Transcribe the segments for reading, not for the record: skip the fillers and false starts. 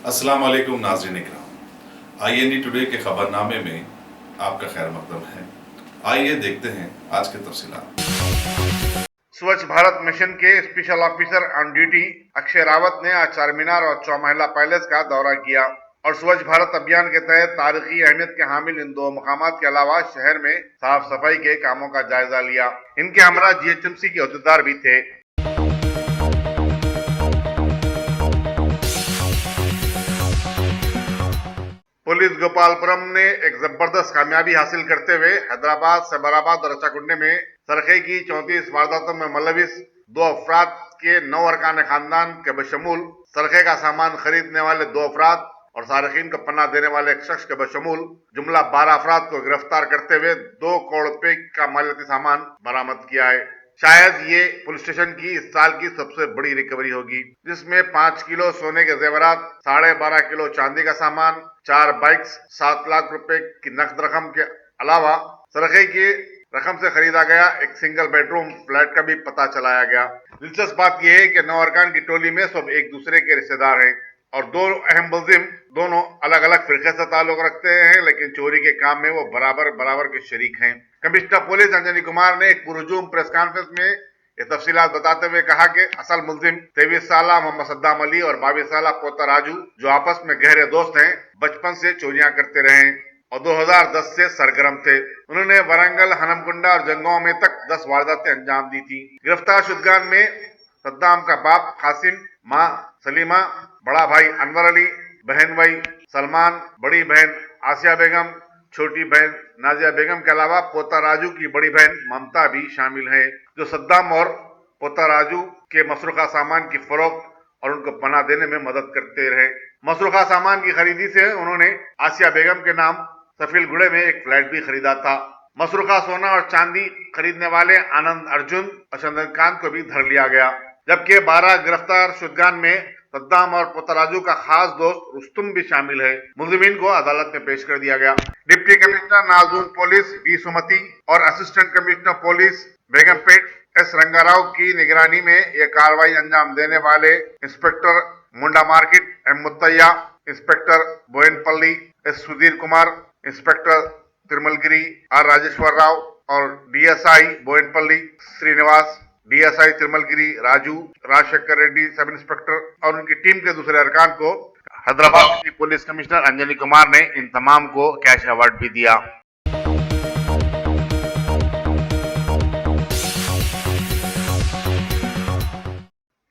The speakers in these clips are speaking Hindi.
अस्सलाम वालेकुम नाज़रीन इकराम। IND टुडे के खबरनामे में आपका खैर मकदम है। आइए देखते हैं आज के तफसीलात। स्वच्छ भारत मिशन के special officer on duty Akshay Rawat ने आज चार मीनार और चौमहला पैलेस का दौरा किया और स्वच्छ भारत अभियान के तहत तारीखी अहमियत के हामिल इन दो मकामात के अलावा शहर में साफ सफाई के कामों का जायजा लिया। इनके हमरा GHMC के अहदेदार भी थे। पुलिस गोपालपुरम ने एक जबरदस्त कामयाबी हासिल करते हुए हैदराबाद, सैबराबाद और रचाकुंडे में सरखे की 34 वारदातों में मुलविस 2 अफराद के 9 अरकान खानदान के बशमूल सरखे का सामान खरीदने वाले 2 अफराद और सार्किन को पनाह देने वाले एक शख्स के बशमूल जुमला 12 अफराद को गिरफ्तार करते हुए 2 करोड़ रुपए का मालियाती सामान बरामद किया है। शायद ये पुलिस स्टेशन की इस साल की सबसे बड़ी रिकवरी होगी, जिसमें 5 किलो सोने के जेवरात, 12.5 किलो चांदी का सामान, 4 बाइक्स, 7 लाख रुपए की नकद रकम के अलावा सरखे की रकम से खरीदा गया एक सिंगल बेडरूम फ्लैट का भी पता चलाया गया। दिलचस्प बात यह है कि 9 अरकान की टोली में सब एक दूसरे के रिश्तेदार हैं और 2 अहम मुलजिम दोनों अलग अलग फिरके से ताल्लुक रखते हैं, लेकिन चोरी के काम में वो बराबर के शरीक हैं। कमिश्नर पुलिस अंजनी कुमार ने एक पुरजूम प्रेस कॉन्फ्रेंस में ये तफसीलात बताते हुए कहा कि असल मुलजिम 23 साल मोहम्मद सद्दाम अली और 22 साल पोता राजू, जो आपस में गहरे दोस्त हैं, बचपन से चोरियां करते रहे और 2010 से सरगर्म थे। उन्होंने वरंगल, हनमकुंडा और जंगों में तक 10 वारदातें अंजाम दी थी। गिरफ्तार शुदगान में सद्दाम का बाप कासिम, माँ सलीमा, बड़ा भाई अनवर अली, बहन भाई सलमान, बड़ी बहन आसिया बेगम, छोटी बहन नाजिया बेगम के अलावा पोता राजू की बड़ी बहन ममता भी शामिल है, जो सद्दाम और पोता राजू के मसरूखा सामान की फरोख्त और उनको पनाह देने में मदद करते रहे। मसरूखा सामान की खरीदी से उन्होंने आसिया बेगम के नाम सफीलगुड़े में एक फ्लैट भी खरीदा था। मसरूखा सोना और चांदी खरीदने वाले आनंद अर्जुन और चंद्रकांत को भी धर लिया गया, जबकि 12 गिरफ्तार शुदगान में सद्दाम और पोतराजू का खास दोस्त रुस्तुम भी शामिल है। मुलजिमीन को अदालत में पेश कर दिया गया। डिप्टी कमिश्नर नाजून पुलिस बी सुमति और assistant commissioner police Begumpet S Rangarao की निगरानी में यह कार्रवाई अंजाम देने वाले inspector Monda market M Muthaiah, inspector Bowenpally S Sudhir Kumar, inspector Tirumalagiri R Rajeshwar Rao और DSI बोयनपल्ली Srinivas, DSI Tirumalagiri Raju, Rajshekhar Reddy sub inspector और उनकी टीम के दूसरे अरकान को हैदराबाद की पुलिस कमिश्नर अंजनी कुमार ने इन तमाम को कैश अवार्ड भी दिया।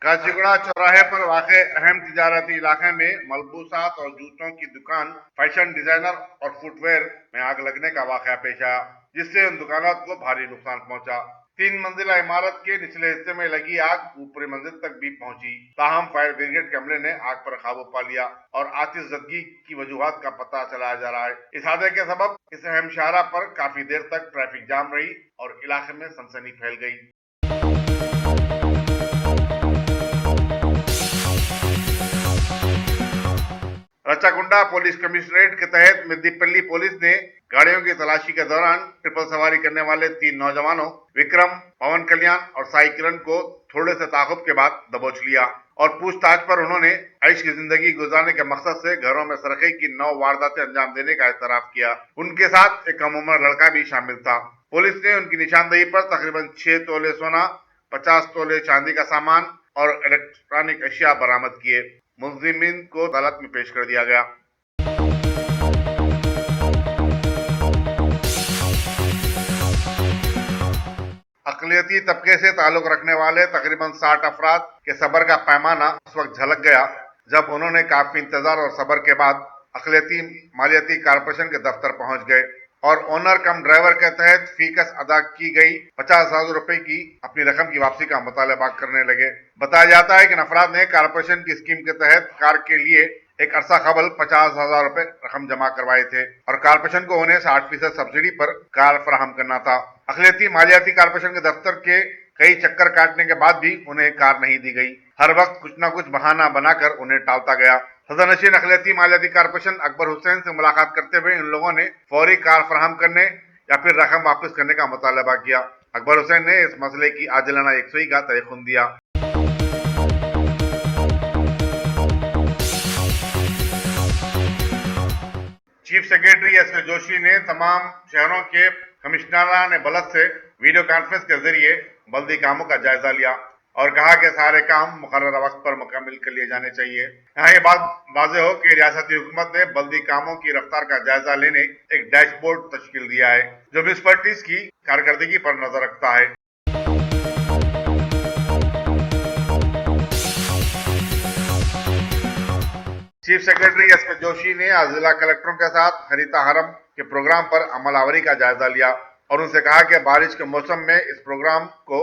काजीगुड़ा चौराहे पर वाक़े अहम तिजारती इलाके में मलबूसात और जूतों की दुकान, फैशन डिजाइनर और फुटवेयर में आग लगने का वाक़या पेश आया, जिससे उन दुकानों को भारी नुकसान पहुंचा। 3 मंजिला इमारत के निचले हिस्से में लगी आग ऊपरी मंजिल तक भी पहुंची। ताहम फायर ब्रिगेड के अमले ने आग पर काबू पा लिया और आतिशज़दगी की वजूहात का पता चलाया जा रहा है। इस हादसे के सबब इस अहम शाहरा पर काफी देर तक ट्रैफिक जाम रही और इलाके में सनसनी फैल गई। रचाकुंडा पुलिस कमिश्नरेट के तहत मिद्दीपल्ली पुलिस ने गाड़ियों की तलाशी के दौरान ट्रिपल सवारी करने वाले 3 नौजवानों विक्रम, पवन कल्याण और साई किरण को थोड़े से ताकुब के बाद दबोच लिया और पूछताछ पर उन्होंने ऐश की जिंदगी गुजारने के मकसद से घरों में सरखे की 9 वारदातें अंजाम देने का एतराफ किया। उनके साथ एक कम उम्र लड़का भी शामिल था। पुलिस ने उनकी निशानदेही पर तकरीबन 6 तोले सोना, 50 तोले चांदी का सामान और इलेक्ट्रॉनिक अशिया बरामद किए। मुलजिमीन को अदालत में पेश कर दिया गया। अक़लियती तबके से ताल्लुक रखने वाले तकरीबन 60 अफराद के सब्र का पैमाना उस वक्त झलक गया जब उन्होंने काफी इंतजार और सब्र के बाद अक़लियती मालियाती कारपोरेशन के दफ्तर पहुंच गए और ओनर कम ड्राइवर के तहत फीकस अदा की गई 50,000 रुपए की अपनी रकम की वापसी का मुतालबा करने लगे। बताया जाता है कि अफराद ने कारपोरेशन की स्कीम के तहत कार के लिए एक अरसा कबल 50,000 रुपए रकम जमा करवाए थे और कारपोरेशन को उन्हें 60% सब्सिडी पर कार फराहम करना था। अक़लियती मालियाती कारपोरेशन के दफ्तर के कई चक्कर काटने के बाद भी उन्हें कार नहीं दी गई। हर वक्त कुछ न कुछ बहाना बनाकर उन्हें टालता गया। सदरनशीन अक़लियती मालियाती कारपोरेशन अकबर हुसैन से मुलाकात करते हुए इन लोगों ने फौरी कार फराहम करने या फिर रकम वापस करने का मुतालबा किया। अकबर हुसैन ने इस मसले की आजिलाना यकसुई का तयक़ुन दिया। सेक्रेटरी एस के जोशी ने तमाम शहरों के कमिश्नरान बलद से वीडियो कॉन्फ्रेंस के जरिए बल्दी कामों का जायजा लिया और कहा कि सारे काम मुकर्रर वक्त पर मुकम्मल कर लिए जाने चाहिए। यहाँ ये बात वाज़ेह हो कि रियासती हुकूमत ने बल्दी कामों की रफ्तार का जायजा लेने एक डैशबोर्ड तश्कील दिया है जो म्युनिसिपैलिटीज की कारकर्दगी पर नजर रखता है। चीफ सेक्रेटरी एस के जोशी ने आज जिला कलेक्टरों के साथ हरिता हरम के प्रोग्राम पर अमलावरी का जायजा लिया और उनसे कहा कि बारिश के मौसम में इस प्रोग्राम को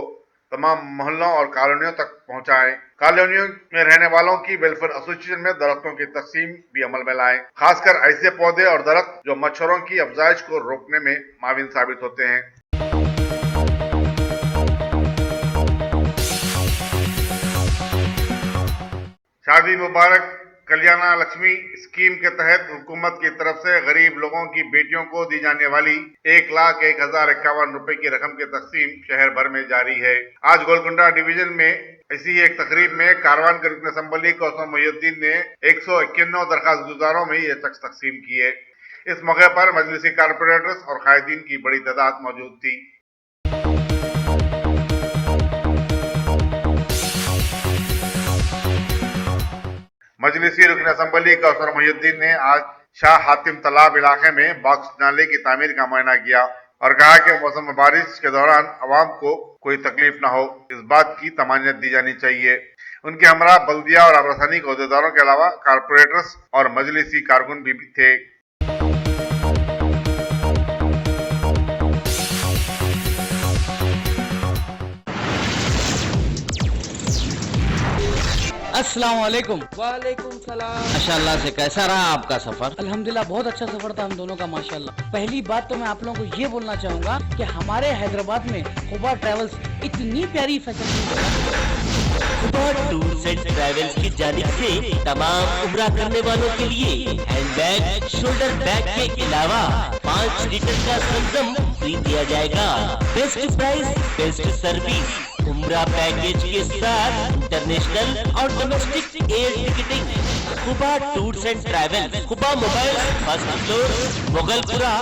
तमाम मोहल्लों और कॉलोनियों तक पहुंचाएं। कॉलोनियों में रहने वालों की वेलफेयर एसोसिएशन में दरख्तों की तकसीम भी अमल में लाएं, खासकर ऐसे पौधे और दरख्त जो मच्छरों की अफजाइश को रोकने में माविन साबित होते हैं। शादी मुबारक कल्याणा लक्ष्मी स्कीम के तहत हुकूमत की तरफ से गरीब लोगों की बेटियों को दी जाने वाली 1,01,051 रुपए की रकम की तकसीम शहर भर में जारी है। आज गोलकुंडा डिवीजन में ऐसी एक तकरीब में कारवान के रुकन असम्बली कौसर मोहिउद्दीन ने 191 दरखास्त गुजारों में ये चेक तकसीम किए। इस मौके पर मजलिसी कारपोरेटर्स और कायदीन की बड़ी तादाद मौजूद थी। मजलिसी रुकन असम्बली कौसर मोहिउद्दीन ने आज शाह हातिम तालाब इलाके में बॉक्स नाले की तामीर का मुआयना किया और कहा कि मौसम बारिश के दौरान आवाम को कोई तकलीफ न हो, इस बात की तमानियत दी जानी चाहिए। उनके हमरा बल्दिया और आबरसानी के अहदेदारों के अलावा कारपोरेटर्स और मजलिसी कारकुन भी थे। अस्सलाम वालेकुम। वालेकुम सलाम। माशाल्लाह से कैसा रहा आपका सफर? अल्हम्दुलिल्लाह बहुत अच्छा सफर था हम दोनों का माशाल्लाह। पहली बात तो मैं आप लोगों को ये बोलना चाहूँगा कि हमारे हैदराबाद में खुबा ट्रैवल्स इतनी प्यारी facility Khuba tours and travels की जानिब से तमाम उम्रा करने वालों के लिए हैंडबैग, शोल्डर बैग के अलावा 5 लीटर का संगम फ्री दिया जाएगा। बेस्ट प्राइस, बेस्ट सर्विस, उम्रा पैकेज के साथ इंटरनेशनल और domestic air ticketing. Khuba tours and travels, Khuba mobile, first floor, Mughalpura.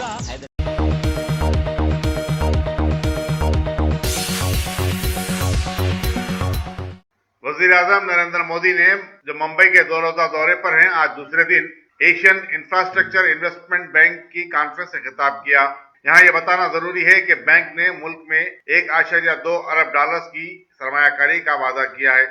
वजीर आजम नरेंद्र मोदी ने जो मुंबई के 2 रोजा दौरे पर हैं, आज दूसरे दिन एशियन इंफ्रास्ट्रक्चर इन्वेस्टमेंट बैंक की कॉन्फ्रेंस से खिताब किया। यहाँ ये बताना जरूरी है कि बैंक ने मुल्क में 1.2 अरब डॉलर्स की सरमायाकारी का वादा किया है।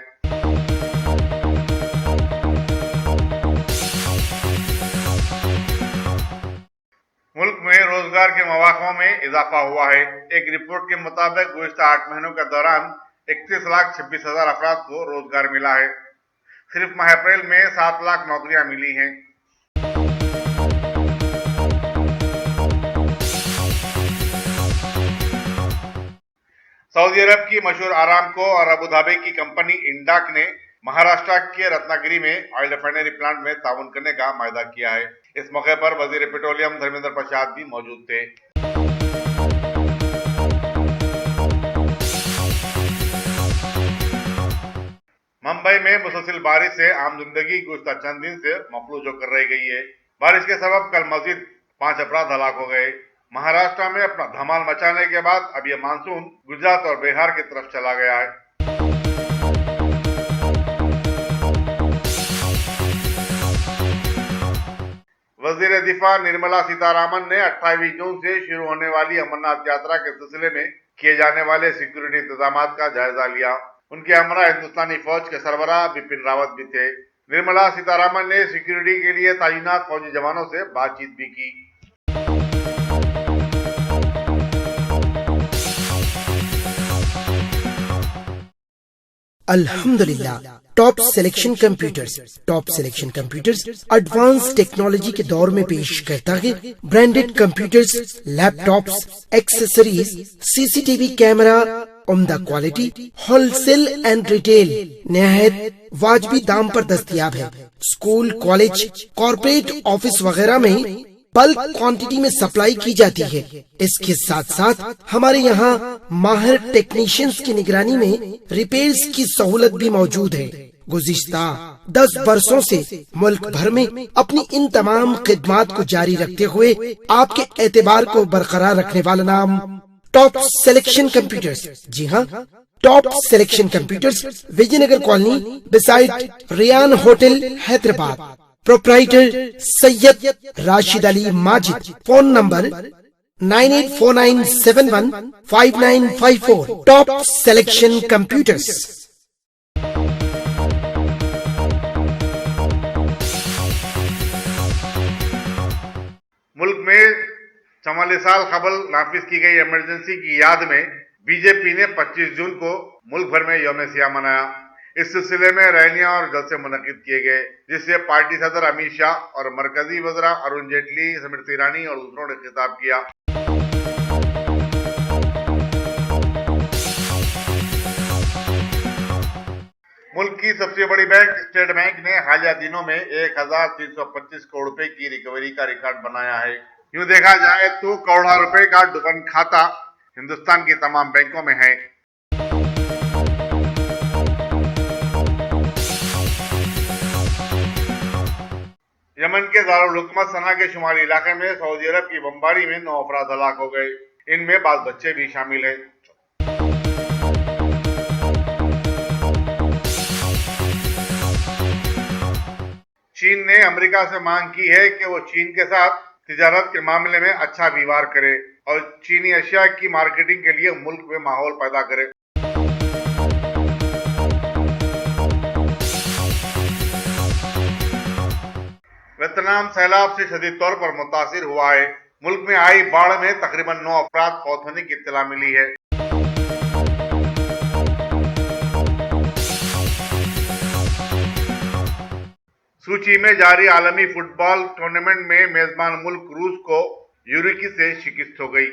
मुल्क में रोजगार के मौक़ों में इजाफा हुआ है। एक रिपोर्ट के मुताबिक गुज़िश्ता 8 महीनों के दौरान 31,26,000 अफराद को रोजगार मिला है। सिर्फ माह अप्रैल में 7 लाख नौकरियां मिली हैं। सऊदी अरब की मशहूर आरामको और अबू धाबी की कंपनी इंडाक ने महाराष्ट्र के रत्नागिरी में ऑयल रिफाइनरी प्लांट में ताउन करने का मायदा किया है। इस मौके पर वजीर पेट्रोलियम धर्मेंद्र प्रसाद भी मौजूद थे। मुंबई में मुसलसल बारिश से आम जिंदगी गुज़िश्ता चंद दिन से मफलूज होकर रह गई है। बारिश के सबब कल मजीद 5 अफराद हलाक हो गए। महाराष्ट्र में अपना धमाल मचाने के बाद अब यह मानसून गुजरात और बिहार की तरफ चला गया है। वजीर दिफा निर्मला सीतारामन ने 28 जून से शुरू होने वाली अमरनाथ यात्रा के सिलसिले में किए जाने वाले सिक्योरिटी इंतजाम का जायजा लिया। उनके हमरा हिंदुस्तानी फौज के सरबराह बिपिन रावत भी थे। निर्मला सीतारामन ने सिक्योरिटी के लिए तैनात फौजी जवानों से बातचीत भी की। अल्हम्दुलिल्लाह top selection computers advance technology के दौर में पेश करता है branded computers, laptops, accessories, CCTV camera, उम्दा क्वालिटी, होलसेल एंड रिटेल निहायत वाजबी दाम पर दस्तयाब है। स्कूल, कॉलेज, कॉर्पोरेट ऑफिस वगैरह में बल्क क्वांटिटी में सप्लाई की जाती है। इसके साथ साथ हमारे यहाँ माहिर टेक्नीशियंस की निगरानी में रिपेयर्स की सहूलत भी मौजूद है। गुज़िश्ता 10 वर्षों से मुल्क भर में अपनी इन तमाम खिदमात को जारी रखते हुए आपके एतबार को बरकरार रखने वाला नाम टॉप सिलेक्शन कंप्यूटर्स। जी हाँ, top selection computers, Vijayanagar colony beside Riyan hotel, Hyderabad. Proprietor Syed Rashid Ali Majid. Phone number 9849715954। Top selection computers. मुल्क में 44 साल कबल नाफिज की गई इमरजेंसी की याद में बीजेपी ने 25 जून को मुल्क भर में यौम सियाह मनाया। इस सिलसिले में रैलियां और जलसे मुनक्किद किए गए, जिससे पार्टी सदर अमित शाह और मरकजी वज़रा अरुण जेटली, स्मृति ईरानी और दूसरों ने खिताब किया। मुल्क की सबसे बड़ी बैंक स्टेट बैंक ने हालिया दिनों में 1325 करोड़ रुपए की रिकवरी का रिकॉर्ड बनाया है। यूं देखा जाए तो करोड़ों रुपए का डुबन खाता हिंदुस्तान की तमाम बैंकों में है। यमन के दारुल हुकूमत सना के शुमाली इलाके में सऊदी अरब की बमबारी में 9 अफराद हलाक हो गए। इनमें 5 बच्चे भी शामिल हैं। चीन ने अमेरिका से मांग की है कि वो चीन के साथ तिजारत के मामले में अच्छा व्यवहार करे और चीनी अशिया की मार्केटिंग के लिए मुल्क में माहौल पैदा करे। वियतनाम सैलाब से शदीद तौर पर मुतासिर हुआ है। मुल्क में आई बाढ़ में तकरीबन 9 अफराद फौत होने की इत्तला मिली है। सूची में जारी आलमी फुटबॉल टूर्नामेंट में मेजबान मुल्क रूस को यूरुकी से शिकस्त हो गई।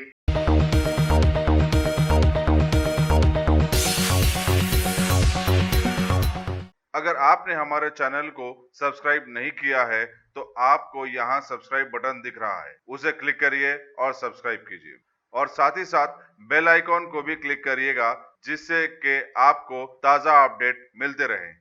अगर आपने हमारे चैनल को सब्सक्राइब नहीं किया है तो आपको यहाँ सब्सक्राइब बटन दिख रहा है, उसे क्लिक करिए और सब्सक्राइब कीजिए और साथ ही साथ बेल आइकॉन को भी क्लिक करिएगा, जिससे कि आपको ताज़ा अपडेट मिलते रहें।